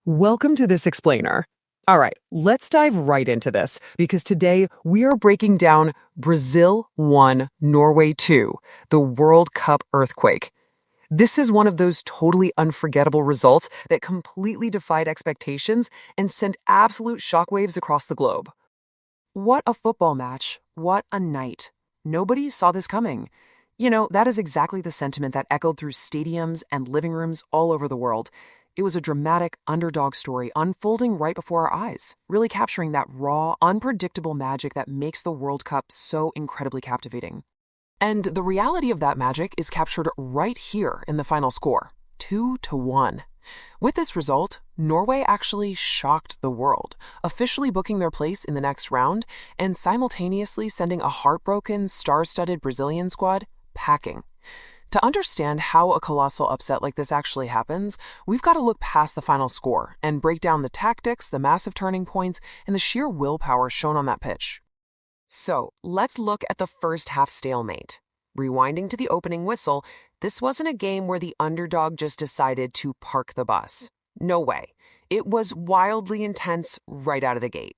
Welcome to this explainer. All right, let's dive right into this because today we are breaking down Brazil 1, Norway 2, the World Cup earthquake. This is one of those totally unforgettable results that completely defied expectations and sent absolute shockwaves across the globe. What a football match. What a night. Nobody saw this coming. That is exactly the sentiment that echoed through stadiums and living rooms all over the world. It was a dramatic underdog story unfolding right before our eyes, really capturing that raw, unpredictable magic that makes the World Cup so incredibly captivating. And the reality of that magic is captured right here in the final score, 2-1. With this result, Norway actually shocked the world, officially booking their place in the next round and simultaneously sending a heartbroken, star-studded Brazilian squad packing. To understand how a colossal upset like this actually happens, we've got to look past the final score and break down the tactics, the massive turning points, and the sheer willpower shown on that pitch. So, let's look at the first half stalemate. Rewinding to the opening whistle, this wasn't a game where the underdog just decided to park the bus. No way. It was wildly intense right out of the gate.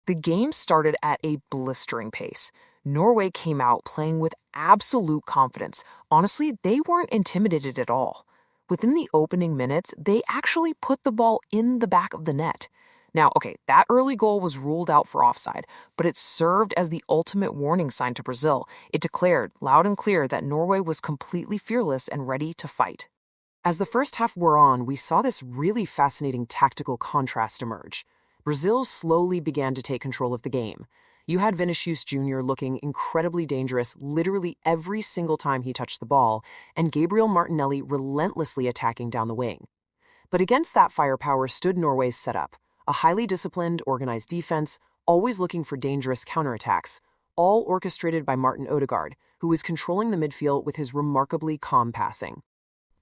The game started at a blistering pace. Norway came out playing with absolute confidence. Honestly, they weren't intimidated at all. Within the opening minutes, they actually put the ball in the back of the net. Now, that early goal was ruled out for offside, but it served as the ultimate warning sign to Brazil. It declared loud and clear that Norway was completely fearless and ready to fight. As the first half wore on, we saw this really fascinating tactical contrast emerge. Brazil slowly began to take control of the game. You had Vinicius Jr. looking incredibly dangerous literally every single time he touched the ball, and Gabriel Martinelli relentlessly attacking down the wing. But against that firepower stood Norway's setup, a highly disciplined, organized defense, always looking for dangerous counterattacks, all orchestrated by Martin Odegaard, who was controlling the midfield with his remarkably calm passing.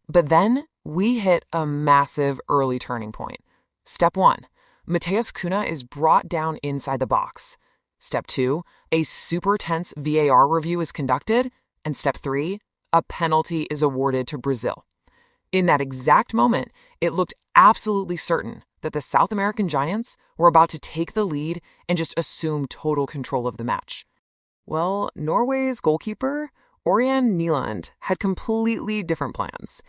But then, we hit a massive early turning point. Step 1. Matheus Cunha is brought down inside the box. Step 2, a super tense VAR review is conducted. And Step 3, a penalty is awarded to Brazil. In that exact moment, it looked absolutely certain that the South American Giants were about to take the lead and just assume total control of the match. Well, Norway's goalkeeper, Ørjan Nyland, had completely different plans.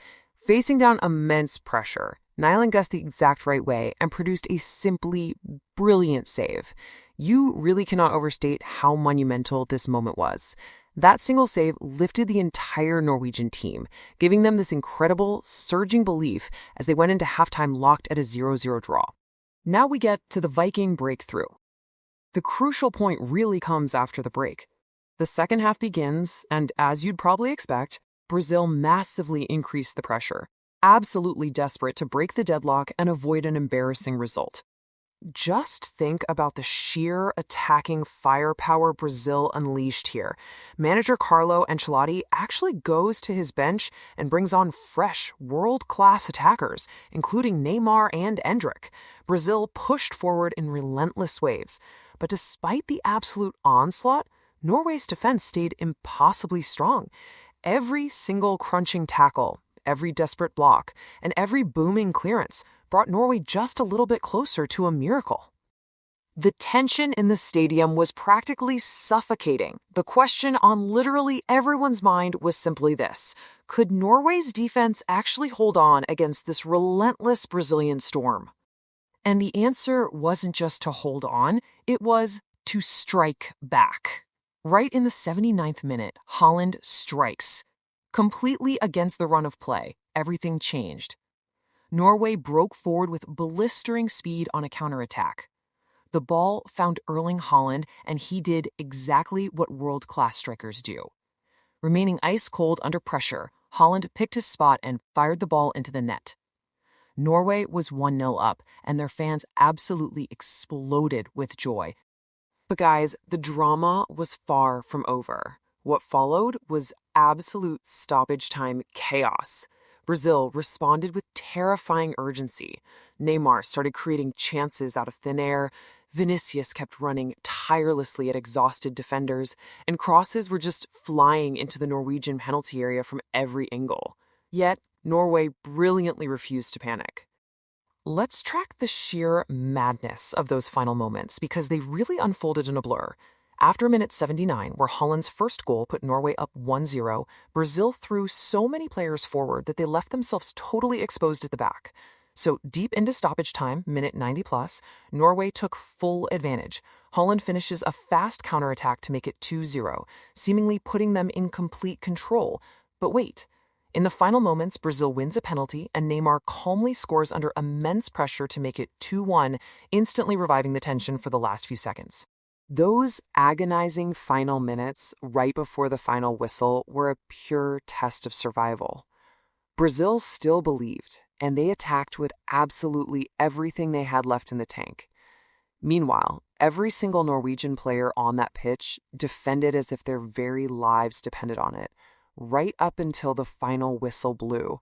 Facing down immense pressure, Nyland guessed the exact right way and produced a simply brilliant save. You really cannot overstate how monumental this moment was. That single save lifted the entire Norwegian team, giving them this incredible, surging belief as they went into halftime locked at a 0-0 draw. Now we get to the Viking breakthrough. The crucial point really comes after the break. The second half begins, and as you'd probably expect, Brazil massively increased the pressure, absolutely desperate to break the deadlock and avoid an embarrassing result. Just think about the sheer attacking firepower Brazil unleashed here. Manager Carlo Ancelotti actually goes to his bench and brings on fresh, world-class attackers, including Neymar and Endrick. Brazil pushed forward in relentless waves. But despite the absolute onslaught, Norway's defense stayed impossibly strong. Every single crunching tackle, every desperate block, and every booming clearance brought Norway just a little bit closer to a miracle. The tension in the stadium was practically suffocating. The question on literally everyone's mind was simply this: could Norway's defense actually hold on against this relentless Brazilian storm? And the answer wasn't just to hold on, it was to strike back. Right in the 79th minute, Haaland strikes. Completely against the run of play, everything changed. Norway broke forward with blistering speed on a counterattack. The ball found Erling Haaland, and he did exactly what world-class strikers do. Remaining ice-cold under pressure, Haaland picked his spot and fired the ball into the net. Norway was 1-0 up, and their fans absolutely exploded with joy. But guys, the drama was far from over. What followed was absolute stoppage time chaos. Brazil responded with terrifying urgency. Neymar started creating chances out of thin air. Vinicius kept running tirelessly at exhausted defenders, and crosses were just flying into the Norwegian penalty area from every angle. Yet, Norway brilliantly refused to panic. Let's track the sheer madness of those final moments because they really unfolded in a blur. After minute 79, where Haaland's first goal put Norway up 1-0, Brazil threw so many players forward that they left themselves totally exposed at the back. So deep into stoppage time, minute 90 plus, Norway took full advantage. Haaland finishes a fast counterattack to make it 2-0, seemingly putting them in complete control. But wait. In the final moments, Brazil wins a penalty, and Neymar calmly scores under immense pressure to make it 2-1, instantly reviving the tension for the last few seconds. Those agonizing final minutes right before the final whistle were a pure test of survival. Brazil still believed, and they attacked with absolutely everything they had left in the tank. Meanwhile, every single Norwegian player on that pitch defended as if their very lives depended on it, right up until the final whistle blew.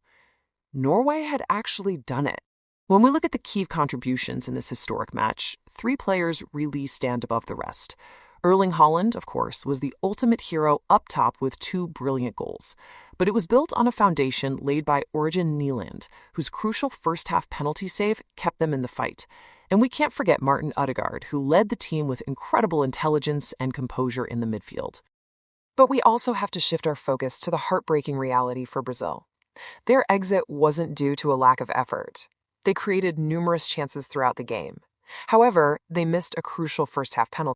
Norway had actually done it. When we look at the key contributions in this historic match, 3 players really stand above the rest. Erling Haaland, of course, was the ultimate hero up top with 2 brilliant goals. But it was built on a foundation laid by Erling Haaland, whose crucial first-half penalty save kept them in the fight. And we can't forget Martin Ødegaard, who led the team with incredible intelligence and composure in the midfield. But we also have to shift our focus to the heartbreaking reality for Brazil. Their exit wasn't due to a lack of effort. They created numerous chances throughout the game. However, they missed a crucial first-half penalty.